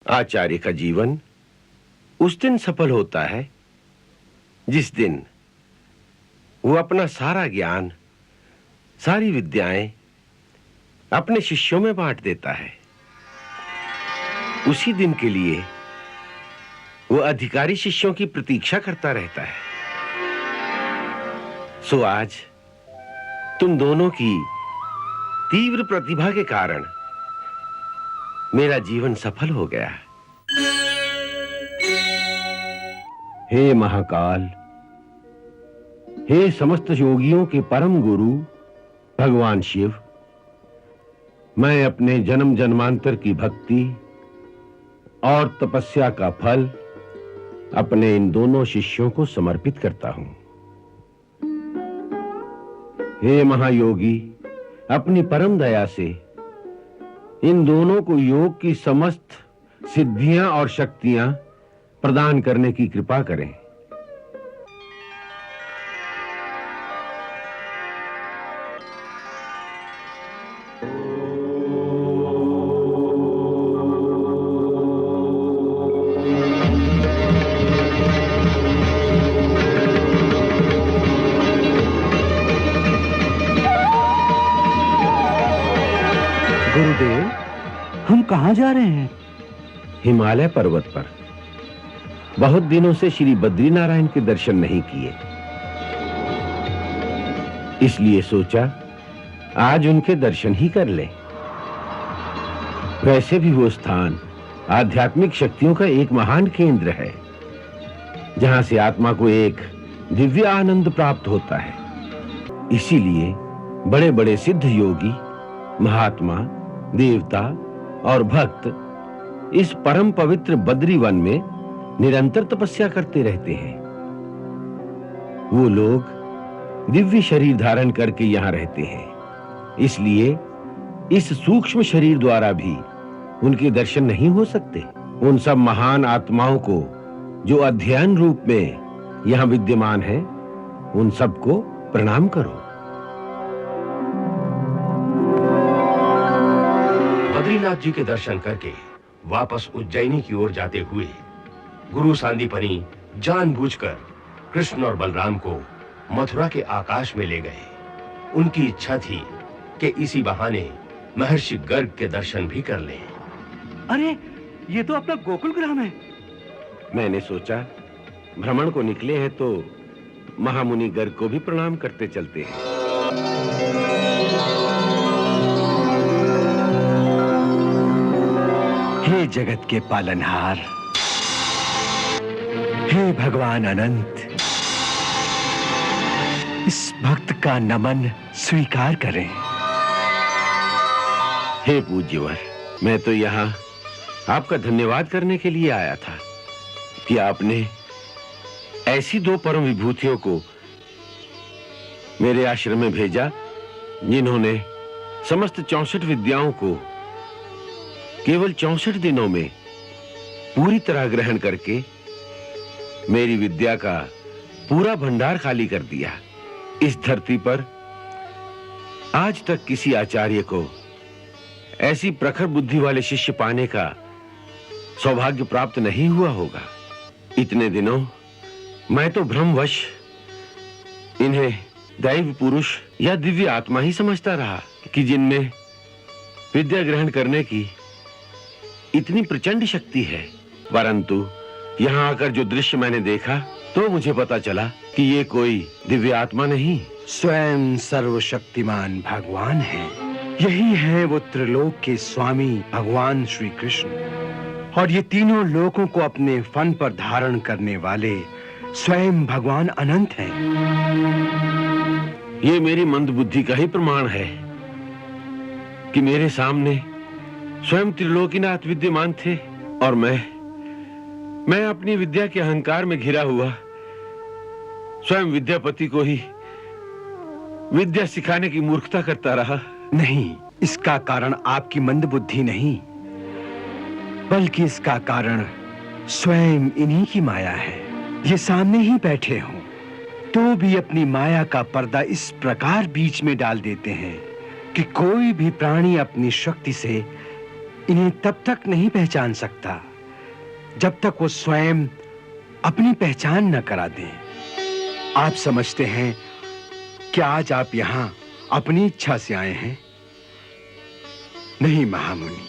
आचार्य का जीवन उस दिन सफल होता है जिस दिन वो अपना सारा ज्ञान, सारी विद्याएं अपने शिष्यों में बांट देता है। उसी दिन के लिए वो अधिकारी शिष्यों की प्रतीक्षा करता रहता है। सो आज तुम दोनों की तीव्र प्रतिभा के कारण मेरा जीवन सफल हो गया। हे महाकाल, हे समस्त योगियों के परम गुरु भगवान शिव, मैं अपने जन्म जन्मांतर की भक्ति और तपस्या का फल अपने इन दोनों शिष्यों को समर्पित करता हूं। हे महायोगी, अपनी परम दया से इन दोनों को योग की समस्त सिद्धियां और शक्तियां प्रदान करने की कृपा करें। गुरुदेव, हम कहां जा रहे हैं? हिमालय पर्वत पर। बहुत दिनों से श्री बद्रीनारायण के दर्शन नहीं किए, इसलिए सोचा आज उनके दर्शन ही कर लें। वैसे भी वो स्थान आध्यात्मिक शक्तियों का एक महान केंद्र है, जहां से आत्मा को एक दिव्य आनंद प्राप्त होता है। इसीलिए बड़े-बड़े सिद्ध योगी, महात्मा, देवता और भक्त इस परम पवित्र बद्री वन में निरंतर तपस्या करते रहते हैं। वो लोग दिव्य शरीर धारण करके यहां रहते हैं, इसलिए इस सूक्ष्म शरीर द्वारा भी उनके दर्शन नहीं हो सकते। उन सब महान आत्माओं को जो अध्ययन रूप में यहां विद्यमान है, उन सबको प्रणाम करो। बद्रीनाथ जी के दर्शन करके वापस उज्जैनी की ओर जाते हुए गुरु सांदीपनी जानबूझकर कृष्ण और बलराम को मथुरा के आकाश में ले गए। उनकी इच्छा थी कि इसी बहाने महर्षि गर्ग के दर्शन भी कर लें। अरे, ये तो अपना गोकुल ग्राम है। मैंने सोचा भ्रमण को निकले हैं तो महामुनि गर्ग को भी प्रणाम करते चलते हैं। हे जगत के पालनहार, हे भगवान अनंत, इस भक्त का नमन स्वीकार करें। हे पूज्यवर, मैं तो यहाँ आपका धन्यवाद करने के लिए आया था कि आपने ऐसी दो परम विभूतियों को मेरे आश्रम में भेजा, जिन्होंने समस्त 64 विद्याओं को केवल 64 दिनों में पूरी तरह ग्रहण करके मेरी विद्या का पूरा भंडार खाली कर दिया। इस धरती पर आज तक किसी आचार्य को ऐसी प्रखर बुद्धि वाले शिष्य पाने का सौभाग्य प्राप्त नहीं हुआ होगा। इतने दिनों मैं तो भ्रमवश इन्हें दैव पुरुष या दिव्य आत्मा ही समझता रहा कि जिनमें विद्या ग्रहण करने की इतनी प्रचंड शक्ति है। परंतु यहाँ आकर जो दृश्य मैंने देखा तो मुझे पता चला कि ये कोई दिव्य आत्मा नहीं, स्वयं सर्वशक्तिमान भगवान है। यही है वो त्रिलोक के स्वामी भगवान श्री कृष्ण, और ये तीनों लोकों को अपने फन पर धारण करने वाले स्वयं भगवान अनंत हैं। ये मेरी मंद बुद्धि का ही प्रमाण है कि मेरे सामने स्वयं त्रिलोकीनाथ विद्यमान थे, और मैं अपनी विद्या के अहंकार में घिरा हुआ स्वयं विद्यापति को ही विद्या सिखाने की मूर्खता करता रहा। नहीं, इसका कारण आपकी मंद बुद्धि नहीं, बल्कि इसका कारण स्वयं इन्हीं की माया है। ये सामने ही बैठे हों तो भी अपनी माया का पर्दा इस प्रकार बीच में डाल देते हैं कि कोई भी प्राणी अपनी शक्ति से इन्हें तब तक नहीं पहचान सकता जब तक वो स्वयं अपनी पहचान न करा दें। आप समझते हैं कि आज आप यहां अपनी इच्छा से आए हैं? नहीं महामुनि,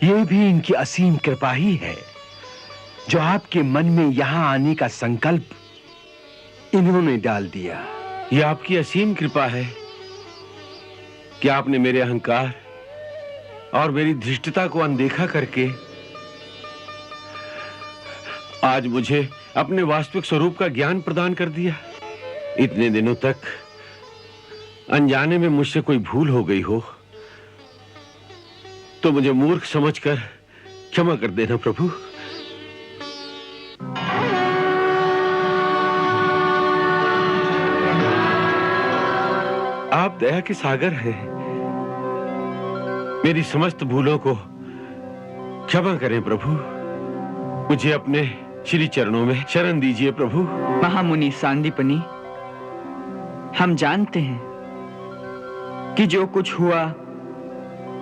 ये भी इनकी असीम कृपा ही है जो आपके मन में यहां आने का संकल्प इन्होंने डाल दिया। ये आपकी असीम कृपा है कि आपने मेरे अहंकार और मेरी धृष्टता को अनदेखा करके आज मुझे अपने वास्तविक स्वरूप का ज्ञान प्रदान कर दिया। इतने दिनों तक अनजाने में मुझसे कोई भूल हो गई हो तो मुझे मूर्ख समझकर क्षमा कर देना प्रभु। आप दया के सागर हैं। मेरी समस्त भूलों को क्षमा करें प्रभु। मुझे अपने श्री चरणों में शरण दीजिए प्रभु। महामुनि सांदीपनि, हम जानते हैं कि जो कुछ हुआ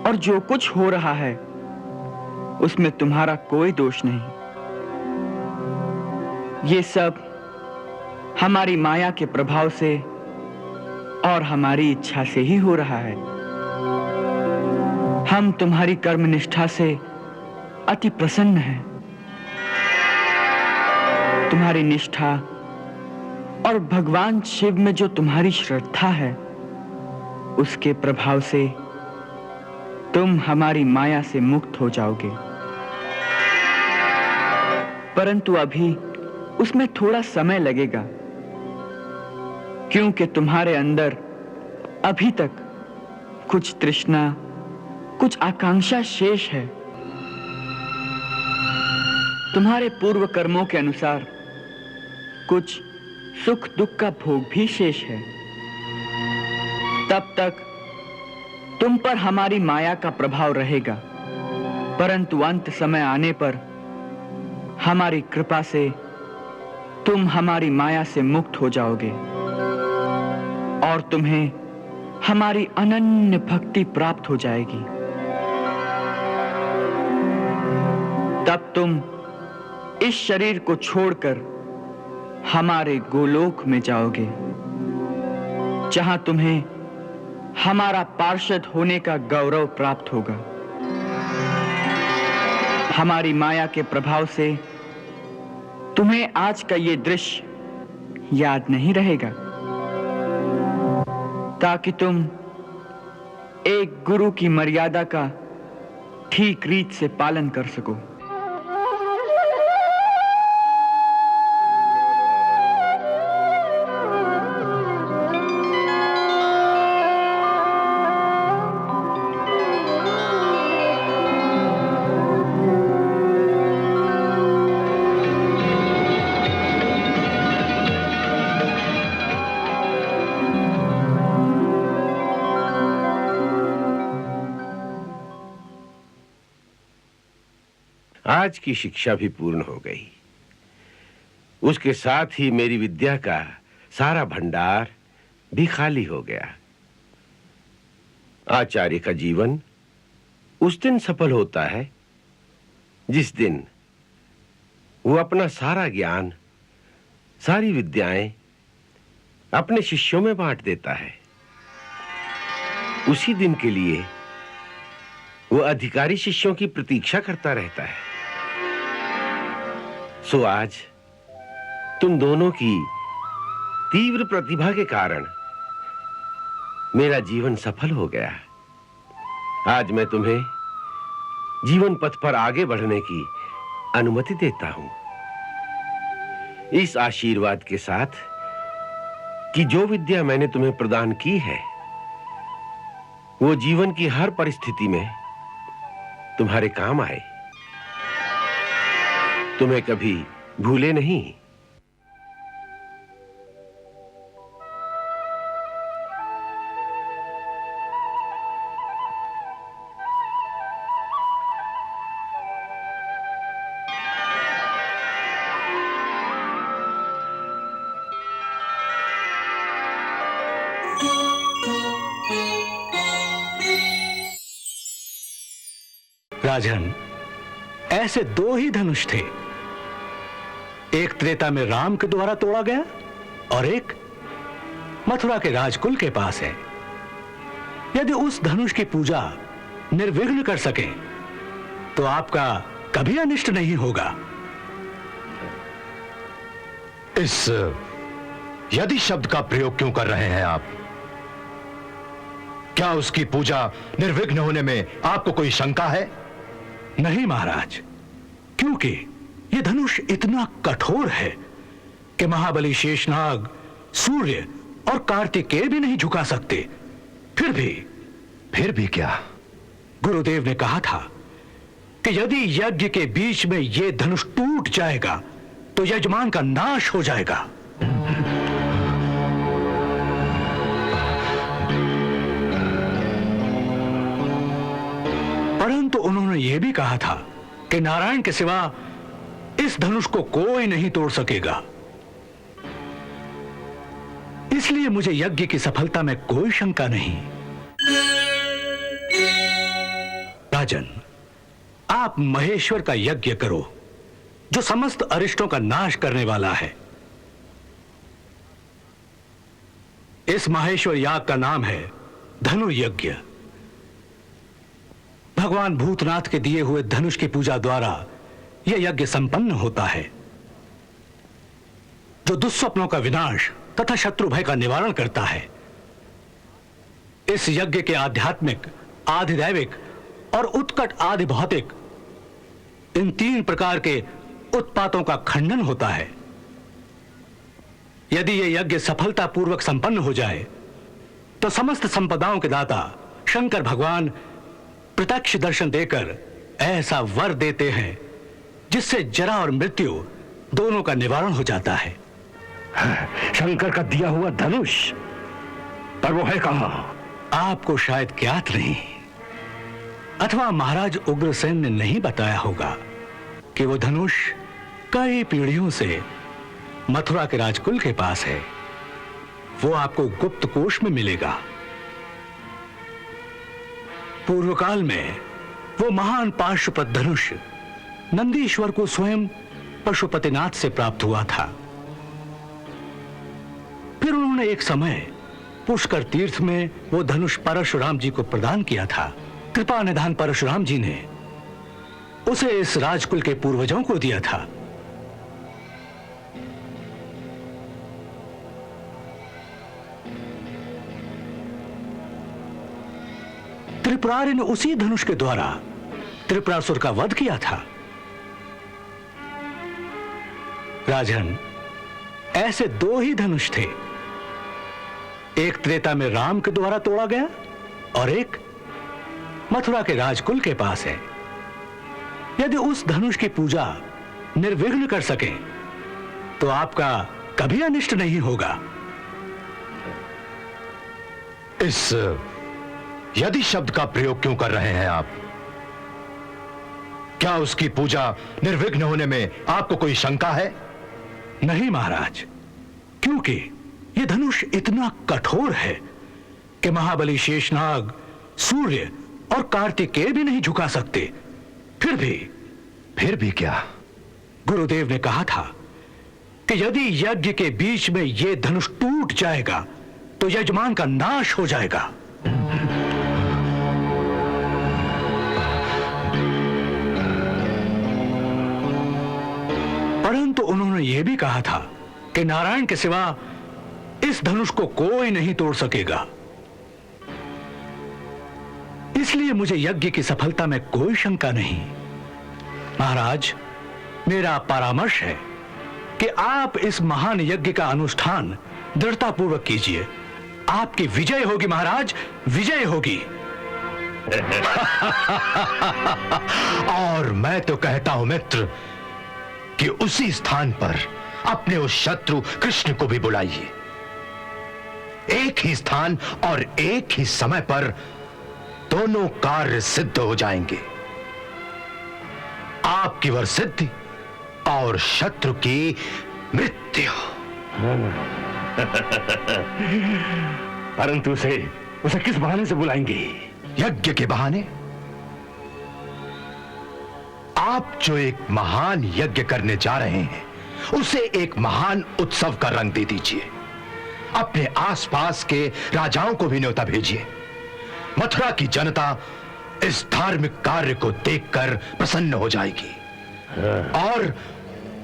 और जो कुछ हो रहा है उसमें तुम्हारा कोई दोष नहीं। ये सब हमारी माया के प्रभाव से और हमारी इच्छा से ही हो रहा है। हम तुम्हारी कर्मनिष्ठा से अति प्रसन्न हैं। तुम्हारी निष्ठा और भगवान शिव में जो तुम्हारी श्रद्धा है उसके प्रभाव से तुम हमारी माया से मुक्त हो जाओगे। परंतु अभी उसमें थोड़ा समय लगेगा, क्योंकि तुम्हारे अंदर अभी तक कुछ तृष्णा, कुछ आकांक्षा शेष है। तुम्हारे पूर्व कर्मों के अनुसार कुछ सुख दुख का भोग भी शेष है। तब तक तुम पर हमारी माया का प्रभाव रहेगा, परंतु अंत समय आने पर हमारी कृपा से तुम हमारी माया से मुक्त हो जाओगे और तुम्हें हमारी अनन्य भक्ति प्राप्त हो जाएगी। तब तुम इस शरीर को छोड़कर हमारे गोलोक में जाओगे, जहां तुम्हें हमारा पार्षद होने का गौरव प्राप्त होगा। हमारी माया के प्रभाव से तुम्हें आज का ये दृश्य याद नहीं रहेगा, ताकि तुम एक गुरु की मर्यादा का ठीक रीत से पालन कर सको। आज की शिक्षा भी पूर्ण हो गई। उसके साथ ही मेरी विद्या का सारा भंडार भी खाली हो गया। आचार्य का जीवन उस दिन सफल होता है जिस दिन वो अपना सारा ज्ञान, सारी विद्याएं अपने शिष्यों में बांट देता है। उसी दिन के लिए वो अधिकारी शिष्यों की प्रतीक्षा करता रहता है। सो आज तुम दोनों की तीव्र प्रतिभा के कारण मेरा जीवन सफल हो गया। आज मैं तुम्हें जीवन पथ पर आगे बढ़ने की अनुमति देता हूं, इस आशीर्वाद के साथ कि जो विद्या मैंने तुम्हें प्रदान की है वो जीवन की हर परिस्थिति में तुम्हारे काम आए, तुम्हें कभी भूले नहीं। राजन, ऐसे दो ही धनुष थे एक त्रेता में राम के द्वारा तोड़ा गया और एक मथुरा के राजकुल के पास है। यदि उस धनुष की पूजा निर्विघ्न कर सके तो आपका कभी अनिष्ट नहीं होगा। इस यदि शब्द का प्रयोग क्यों कर रहे हैं आप? क्या उसकी पूजा निर्विघ्न होने में आपको कोई शंका है? नहीं महाराज, क्योंकि यह धनुष इतना कठोर है कि महाबली शेषनाग, सूर्य और कार्तिकेय भी नहीं झुका सकते। फिर भी क्या? गुरुदेव ने कहा था कि यदि यज्ञ के बीच में यह धनुष टूट जाएगा तो यजमान का नाश हो जाएगा। परंतु उन्होंने यह भी कहा था कि नारायण के सिवा इस धनुष को कोई नहीं तोड़ सकेगा। इसलिए मुझे यज्ञ की सफलता में कोई शंका नहीं। राजन, आप महेश्वर का यज्ञ करो जो समस्त अरिष्टों का नाश करने वाला है। इस माहेश्वर याग का नाम है धनुर्यज्ञ। भगवान भूतनाथ के दिए हुए धनुष की पूजा द्वारा यह यज्ञ संपन्न होता है, जो दुस्वप्नों का विनाश तथा शत्रु भय का निवारण करता है। इस यज्ञ के आध्यात्मिक, आधिदैविक और उत्कट आदि भौतिक, इन तीन प्रकार के उत्पातों का खंडन होता है। यदि यह यज्ञ सफलतापूर्वक संपन्न हो जाए तो समस्त संपदाओं के दाता शंकर भगवान प्रत्यक्ष दर्शन देकर ऐसा वर देते हैं जिससे जरा और मृत्यु दोनों का निवारण हो जाता है। शंकर का दिया हुआ धनुष, पर वो है कहां? आपको शायद ज्ञात नहीं, अथवा महाराज उग्रसेन ने नहीं बताया होगा कि वो धनुष कई पीढ़ियों से मथुरा के राजकुल के पास है। वो आपको गुप्त कोश में मिलेगा। पूर्व काल में वो महान पाशुपत धनुष नंदीश्वर को स्वयं पशुपतिनाथ से प्राप्त हुआ था। फिर उन्होंने एक समय पुष्कर तीर्थ में वो धनुष परशुराम जी को प्रदान किया था। कृपा निधान परशुराम जी ने उसे इस राजकुल के पूर्वजों को दिया था। त्रिपुरारि ने उसी धनुष के द्वारा त्रिपुरासुर का वध किया था। राजन, ऐसे दो ही धनुष थे। एक त्रेता में राम के द्वारा तोड़ा गया और एक मथुरा के राजकुल के पास है। यदि उस धनुष की पूजा निर्विघ्न कर सके तो आपका कभी अनिष्ट नहीं होगा। इस यदि शब्द का प्रयोग क्यों कर रहे हैं आप? क्या उसकी पूजा निर्विघ्न होने में आपको कोई शंका है? नहीं महाराज, क्योंकि यह धनुष इतना कठोर है कि महाबली शेषनाग, सूर्य और कार्तिकेय भी नहीं झुका सकते। फिर भी क्या? गुरुदेव ने कहा था कि यदि यज्ञ के बीच में यह धनुष टूट जाएगा तो यजमान का नाश हो जाएगा। परंतु उन्होंने यह भी कहा था कि नारायण के सिवा इस धनुष को कोई नहीं तोड़ सकेगा। इसलिए मुझे यज्ञ की सफलता में कोई शंका नहीं। महाराज, मेरा परामर्श है कि आप इस महान यज्ञ का अनुष्ठान दृढ़तापूर्वक कीजिए। आपकी विजय होगी महाराज, विजय होगी। और मैं तो कहता हूं मित्र कि उसी स्थान पर अपने उस शत्रु कृष्ण को भी बुलाइए। एक ही स्थान और एक ही समय पर दोनों कार्य सिद्ध हो जाएंगे। आपकी वर सिद्धि और शत्रु की मृत्यु। परंतु उसे किस बहाने से बुलाएंगे? यज्ञ के बहाने। आप जो एक महान यज्ञ करने जा रहे हैं उसे एक महान उत्सव का रंग दे दीजिए। अपने आसपास के राजाओं को भी न्योता भेजिए। मथुरा की जनता इस धार्मिक कार्य को देखकर प्रसन्न हो जाएगी और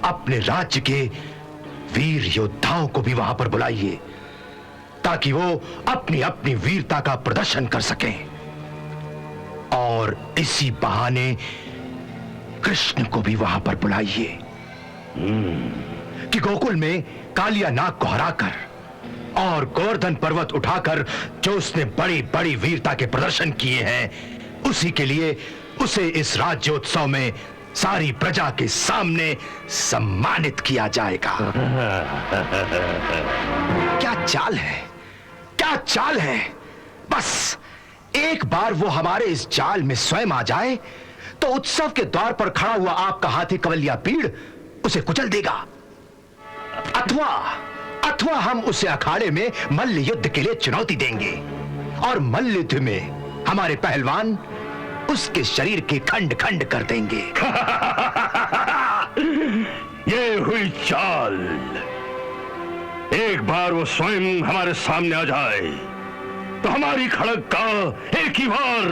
अपने राज्य के वीर योद्धाओं को भी वहां पर बुलाइए ताकि वो अपनी अपनी वीरता का प्रदर्शन कर सकें। और इसी बहाने कृष्ण को भी वहां पर बुलाइए कि गोकुल में कालिया नाग को हराकर और गोवर्धन पर्वत उठाकर जो उसने बड़ी बड़ी वीरता के प्रदर्शन किए हैं, उसी के लिए उसे इस राज्योत्सव में सारी प्रजा के सामने सम्मानित किया जाएगा। क्या चाल है, क्या चाल है। बस एक बार वो हमारे इस जाल में स्वयं आ जाए तो उत्सव के द्वार पर खड़ा हुआ आपका हाथी कवलिया पीड़ उसे कुचल देगा। अथवा हम उसे अखाड़े में मल्ल युद्ध के लिए चुनौती देंगे और मल्ल युद्ध में हमारे पहलवान उसके शरीर के खंड खंड कर देंगे। ये हुई चाल। एक बार वो स्वयं हमारे सामने आ जाए तो हमारी खड़ग का एक ही बार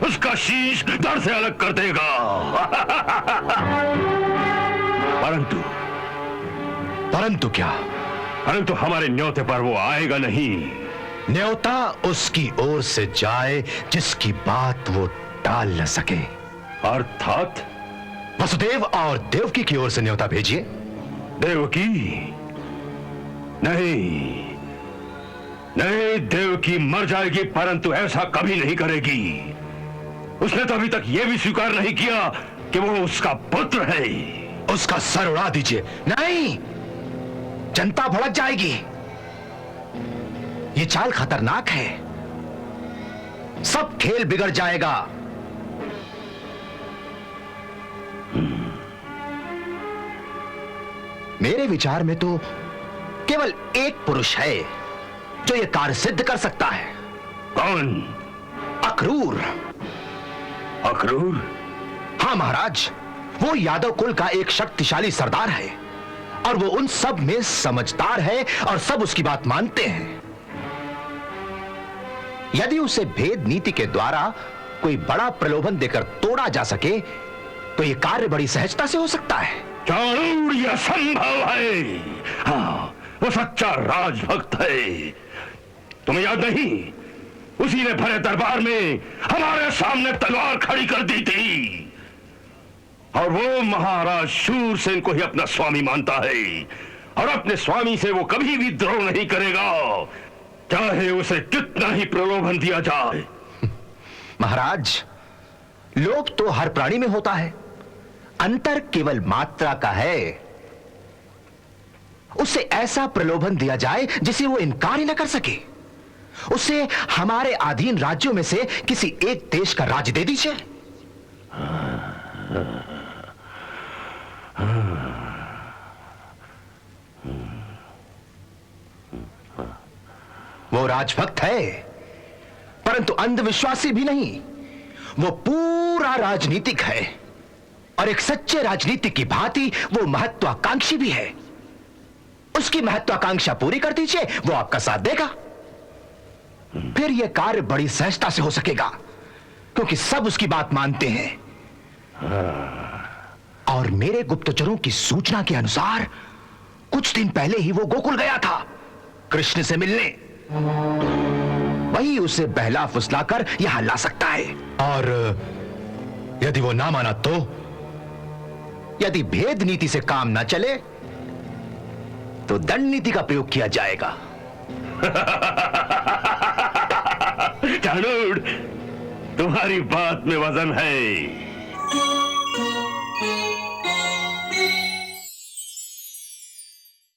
उसका शीश धड़ से अलग कर देगा। परंतु क्या? परंतु हमारे न्योते पर वो आएगा नहीं। न्योता उसकी ओर से जाए जिसकी बात वो टाल न सके। अर्थात वसुदेव और देवकी की ओर से न्योता भेजिए। देवकी? नहीं, देवकी मर जाएगी परंतु ऐसा कभी नहीं करेगी। उसने तो अभी तक यह भी स्वीकार नहीं किया कि वो उसका पुत्र है। उसका सर उड़ा दीजिए। नहीं, जनता भड़क जाएगी। ये चाल खतरनाक है, सब खेल बिगड़ जाएगा। मेरे विचार में तो केवल एक पुरुष है जो यह कार्य सिद्ध कर सकता है। कौन? अक्रूर। अक्रूर? हाँ महाराज, वो यादव कुल का एक शक्तिशाली सरदार है और वो उन सब में समझदार है और सब उसकी बात मानते हैं। यदि उसे भेद नीति के द्वारा कोई बड़ा प्रलोभन देकर तोड़ा जा सके तो यह कार्य बड़ी सहजता से हो सकता है। चाणूर, यह संभव है। हाँ, वो सच्चा राजभक्त है। तुम्हें याद नहीं, उसी ने भरे दरबार में हमारे सामने तलवार खड़ी कर दी थी और वो महाराज शूरसेन को ही अपना स्वामी मानता है और अपने स्वामी से वो कभी भी द्रोह नहीं करेगा, चाहे उसे कितना ही प्रलोभन दिया जाए। महाराज, लोभ तो हर प्राणी में होता है, अंतर केवल मात्रा का है। उसे ऐसा प्रलोभन दिया जाए जिसे वो इनकार ही न कर सके। उसे हमारे अधीन राज्यों में से किसी एक देश का राज्य दे दीजिए। वो राजभक्त है परंतु अंधविश्वासी भी नहीं। वो पूरा राजनीतिक है और एक सच्चे राजनीतिक की भांति वो महत्वाकांक्षी भी है। उसकी महत्वाकांक्षा पूरी कर दीजिए, वो आपका साथ देगा। फिर यह कार्य बड़ी सहजता से हो सकेगा क्योंकि सब उसकी बात मानते हैं। और मेरे गुप्तचरों की सूचना के अनुसार कुछ दिन पहले ही वो गोकुल गया था कृष्ण से मिलने। वही उसे बहला फुसलाकर यहां ला सकता है। और यदि वो ना माना तो? यदि भेद नीति से काम ना चले तो दंड नीति का प्रयोग किया जाएगा। चाणूर, तुम्हारी बात में वजन है।